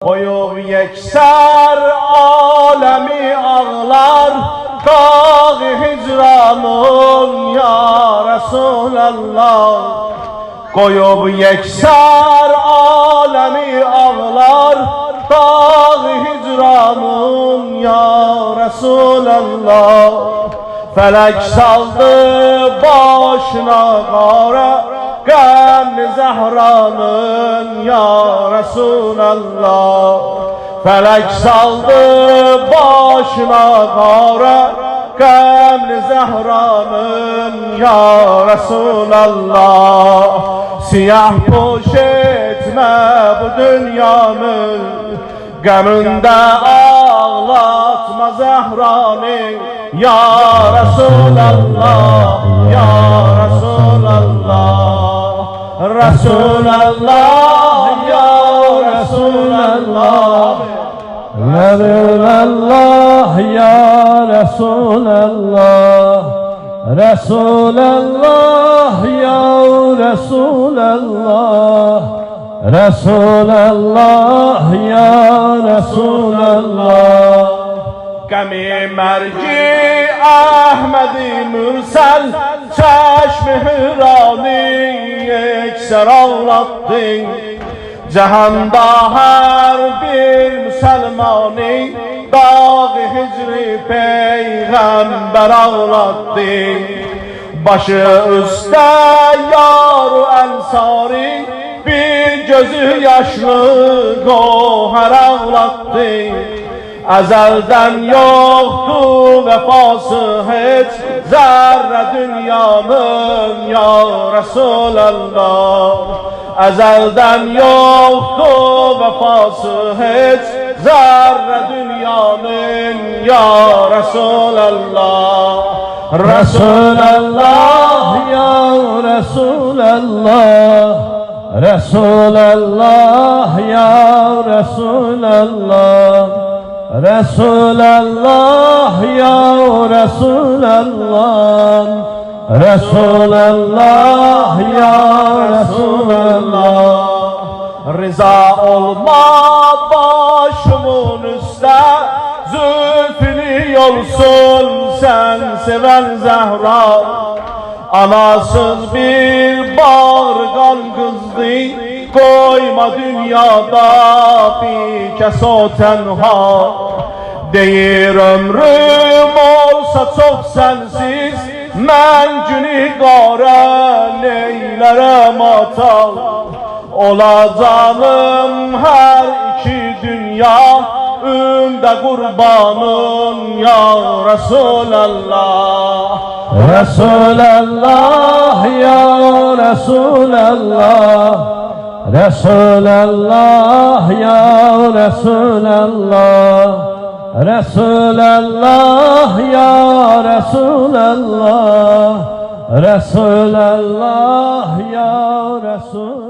Koyup yekser alemi ağlar, Dağı hicranın ya Resulallah. Koyup yekser alemi ağlar, Dağı hicranın ya Resulallah. Felek saldı başına kara, Gam Zehra'nın ya Resulallah. Felek saldı başına kara, Gam Zehra'nın ya Resulallah. Siyah boş etme bu dünyanın, Gamında ağlatma Zehra'nı ya Resulallah, ya Resulallah. Resulallah, ya Resulallah. Resulallah, ya Resulallah. Resulallah, ya Resulallah. Resulallah, ya Resulallah. Gami merci Ahmedi Mürsel, Çeşmi Hürani ekser ağlattın. Cehanda her bir Müslümanı, Dağı hicri peygamber ağlattı. Başı üstte yar-ı ensari, bir gözü yaşlı goher ağlattı. Ezelden yoktu vefası hiç, zerre dünyanın ya Resulallah. Ezelden yoktu vefası hiç, zerre dünyanın ya Resulallah. Resulallah, ya Resulallah. Resulallah, ya Resulallah. Resulallah, ya Resulallah. Resulallah, ya Resulallah. Rıza olma başımın üstte, Zülfünü yolsun sen seven Zehra. Anasız bir bağırgan kızdı, Koyma dünyada bir kes o tenha. Deyir ömrüm olsa çok sensiz, Men günü qara neylərəm atal. Ola canım her iki dünya, Ümdə qurbanın ya Resulallah. Resulallah, ya Resulallah. Resulallah, ya Resulallah. Resulallah, ya Resulallah. Resulallah, ya Resulallah.